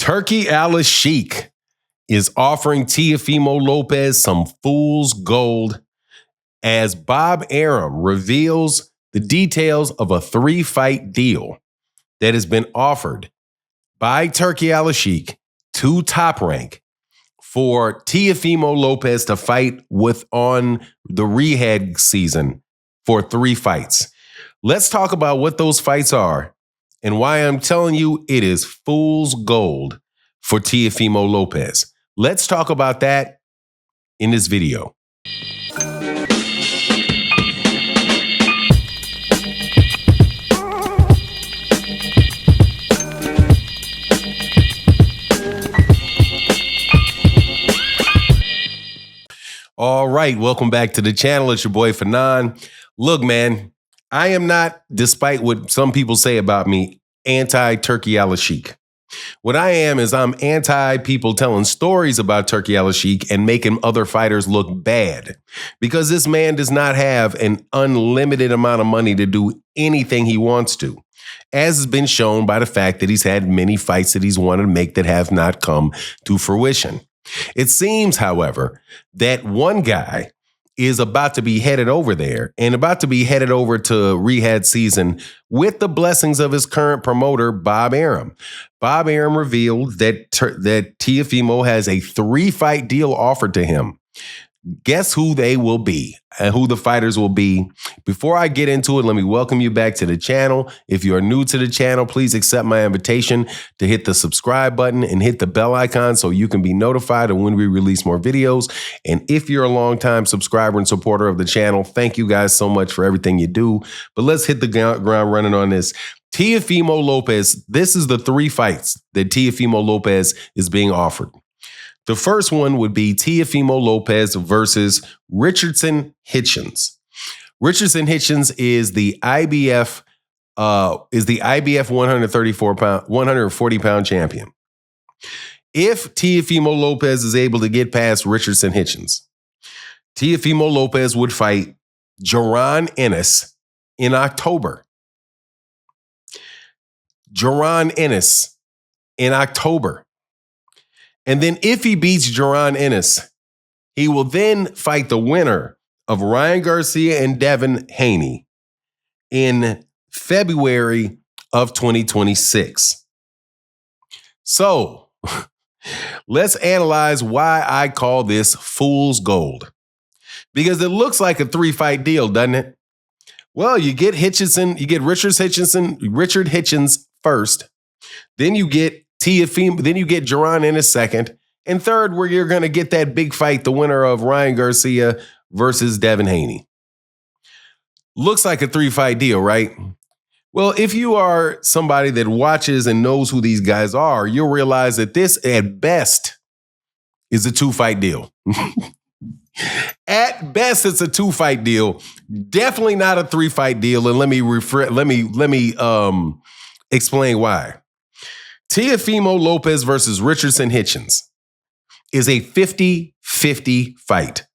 Turkey Al-Sheikh is offering Teofimo Lopez some fool's gold as Bob Arum reveals the details of a 3-fight deal that has been offered by Turkey Al-Sheikh to Top Rank for Teofimo Lopez to fight with on the rehab season for 3 fights. Let's talk about what those fights are and why I'm telling you it is fool's gold for Teofimo Lopez. Let's talk about that in this video. All right, welcome back to the channel. It's your boy Fanon. Look, man, I am not, despite what some people say about me, anti-Turkey Al-Sheikh. What I am is I'm anti-people telling stories about Turkey Al-Sheikh and making other fighters look bad. Because this man does not have an unlimited amount of money to do anything he wants to, as has been shown by the fact that he's had many fights that he's wanted to make that have not come to fruition. It seems, however, that one guy is about to be headed over there and about to be headed over to rehab season with the blessings of his current promoter, Bob Arum. Bob Arum revealed that Teofimo has a 3-fight deal offered to him. Guess who they will be and who the fighters will be. Before I get into it, let me welcome you back to the channel. If you are new to the channel, please accept my invitation to hit the subscribe button and hit the bell icon so you can be notified of when we release more videos. And if you're a longtime subscriber and supporter of the channel, thank you guys so much for everything you do. But let's hit the ground running on this. Teofimo Lopez, this is the 3 fights that Teofimo Lopez is being offered. The first one would be Teofimo Lopez versus Richardson Hitchens. Richardson Hitchens is the IBF 140-pound champion. If Teofimo Lopez is able to get past Richardson Hitchens, Teofimo Lopez would fight Jaron Ennis in October. Jaron Ennis in October. And then if he beats Jaron Ennis, he will then fight the winner of Ryan Garcia and Devin Haney in February of 2026. So let's analyze why I call this fool's gold. Because it looks like a 3-fight deal, doesn't it? Well, you get Hitchens, you get Richard Hitchens first. Then you get Teofimo, then you get Jaron Ennis second. And third, where you're going to get that big fight, the winner of Ryan Garcia versus Devin Haney. Looks like a 3-fight deal, right? Well, if you are somebody that watches and knows who these guys are, you'll realize that this, at best, is a 2-fight deal. At best, it's a 2-fight deal. Definitely not a 3-fight deal. And let me explain why. Teofimo Lopez versus Richardson Hitchens is a 50-50 fight.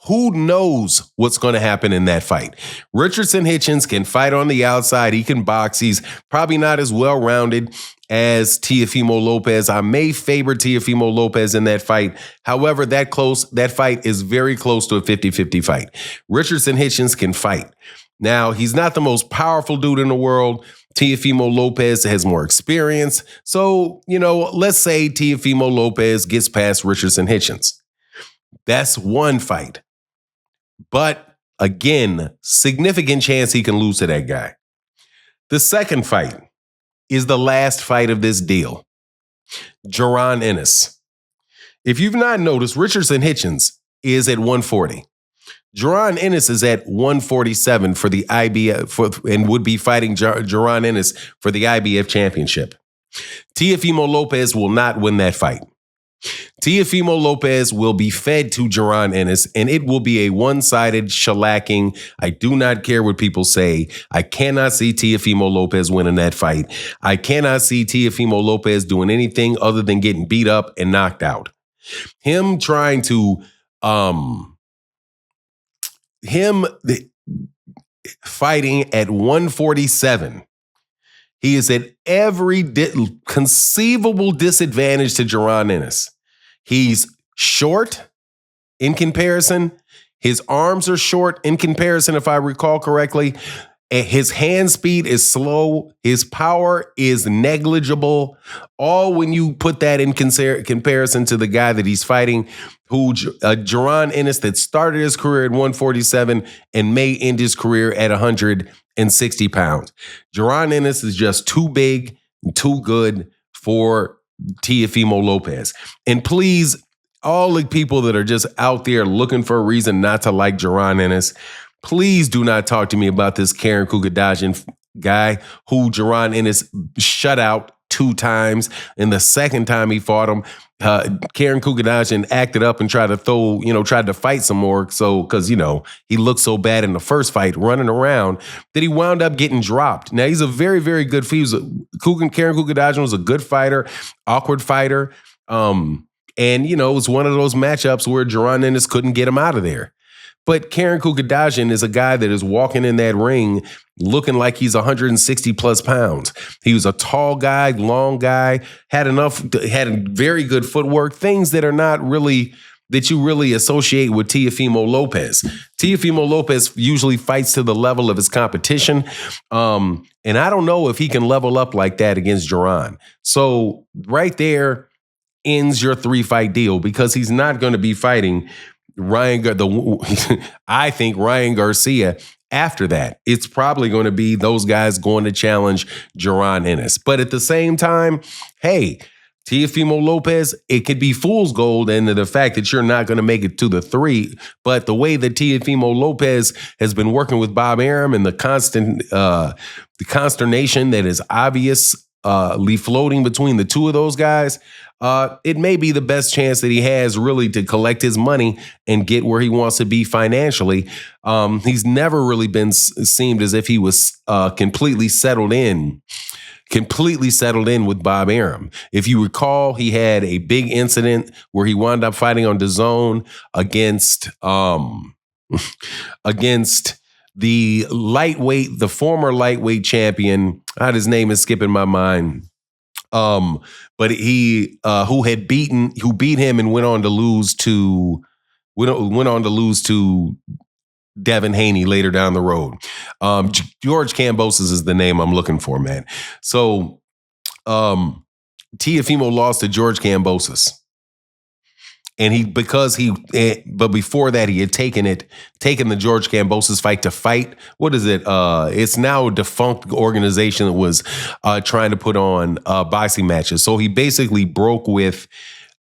Who knows what's going to happen in that fight? Richardson Hitchens can fight on the outside. He can box. He's probably not as well-rounded as Teofimo Lopez. I may favor Teofimo Lopez in that fight. However, that fight is very close to a 50-50 fight. Richardson Hitchens can fight. Now, he's not the most powerful dude in the world. Teofimo Lopez has more experience. So, let's say Teofimo Lopez gets past Richardson Hitchens. That's one fight. But again, significant chance he can lose to that guy. The second fight is the last fight of this deal. Jaron Ennis. If you've not noticed, Richardson Hitchens is at 140. Jaron Ennis is at 147 for the IBF and would be fighting Jaron Ennis for the IBF championship. Teofimo Lopez will not win that fight. Teofimo Lopez will be fed to Jaron Ennis, and it will be a one-sided shellacking. I do not care what people say. I cannot see Teofimo Lopez winning that fight. I cannot see Teofimo Lopez doing anything other than getting beat up and knocked out. Him trying to fighting at 147. He is at every conceivable disadvantage to Jaron Ennis. He's short in comparison. His arms are short in comparison, if I recall correctly. His hand speed is slow. His power is negligible. All when you put that in comparison to the guy that he's fighting, who Jaron Ennis, that started his career at 147 and may end his career at 160 pounds. Jaron Ennis is just too big and too good for Teofimo Lopez. And please, all the people that are just out there looking for a reason not to like Jaron Ennis, please do not talk to me about this Karen Kugadajian guy who Jaron Ennis shut out 2 times. And the second time he fought him, Karen Kugadajian acted up and tried to fight some more. So, because, he looked so bad in the first fight running around that he wound up getting dropped. Now, he's a very, very good Karen Kugadajian was a good fighter, awkward fighter. And, it was one of those matchups where Jaron Ennis couldn't get him out of there. But Karen Kugadajian is a guy that is walking in that ring looking like he's 160 plus pounds. He was a tall guy, long guy, had very good footwork, things that are not really, that you really associate with Teofimo Lopez. Teofimo Lopez usually fights to the level of his competition. And I don't know if he can level up like that against Jaron. So right there ends your 3-fight deal, because he's not going to be fighting I think Ryan Garcia after that. It's probably going to be those guys going to challenge Jaron Ennis. But at the same time, hey, Teofimo Lopez, it could be fool's gold in the fact that you're not going to make it to the 3. But the way that Teofimo Lopez has been working with Bob Arum and the consternation that is obviously floating between the two of those guys, it may be the best chance that he has really to collect his money and get where he wants to be financially. He's never really seemed as if he was completely settled in with Bob Arum. If you recall, he had a big incident where he wound up fighting on DAZN against the former lightweight champion. His name is skipping my mind. But he who beat him and went on to lose to Devin Haney later down the road. George Kambosos is the name I'm looking for, man. So Teofimo lost to George Kambosos. And but before that, he had taken the George Kambosos fight to fight. What is it? It's now a defunct organization that was trying to put on boxing matches. So he basically broke with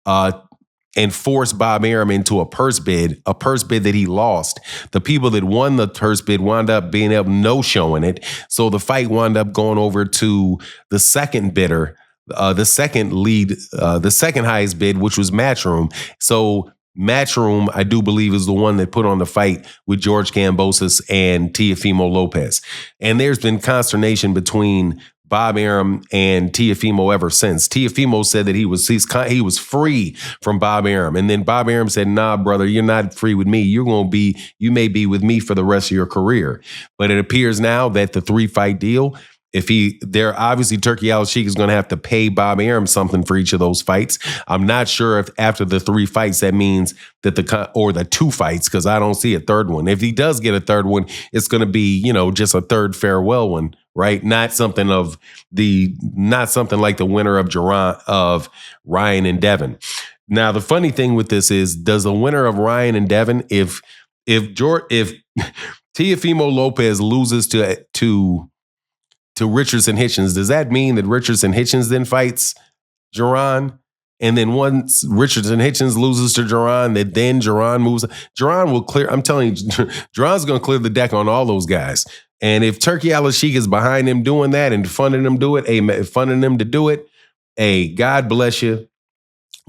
and forced Bob Arum into a purse bid that he lost. The people that won the purse bid wound up being able no-showing it. So the fight wound up going over to the second bidder, the second highest bid, which was Matchroom. So Matchroom, I do believe, is the one that put on the fight with George Kambosos and Teofimo Lopez. And there's been consternation between Bob Arum and Teofimo ever since. Teofimo said that he was free from Bob Arum. And then Bob Arum said, nah, brother, you're not free with me. You may be with me for the rest of your career. But it appears now that the 3-fight deal, obviously Turki Al-Sheikh is going to have to pay Bob Arum something for each of those fights. I'm not sure if after the 3 fights that means that the 2 fights, because I don't see a third one. If he does get a third one, it's going to be, just a third farewell one, right? Not something like the winner of Ryan and Devin. Now, the funny thing with this is, does the winner of Ryan and Devin, if Teofimo Lopez loses to Richardson Hitchens, does that mean that Richardson Hitchens then fights Jaron? And then once Richardson Hitchens loses to Jaron, that then Jaron moves. Jaron will clear. I'm telling you, Jaron's going to clear the deck on all those guys. And if Turki Al-Sheikh is behind him doing that and funding him to do it, God bless you.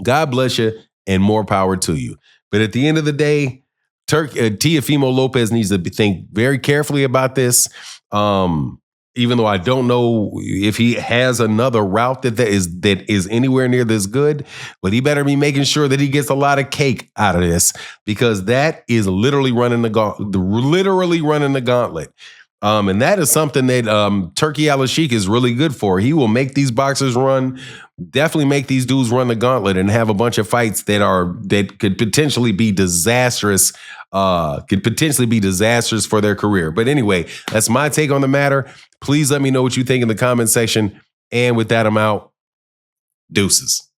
God bless you, and more power to you. But at the end of the day, Teofimo Lopez needs to think very carefully about this. Even though I don't know if he has another route that is anywhere near this good, but he better be making sure that he gets a lot of cake out of this, because that is literally running the gauntlet. And that is something that Turkey Al-Sheikh is really good for. He will make these boxers run, definitely make these dudes run the gauntlet and have a bunch of fights that could potentially be disastrous, for their career. But anyway, that's my take on the matter. Please let me know what you think in the comment section. And with that, I'm out. Deuces.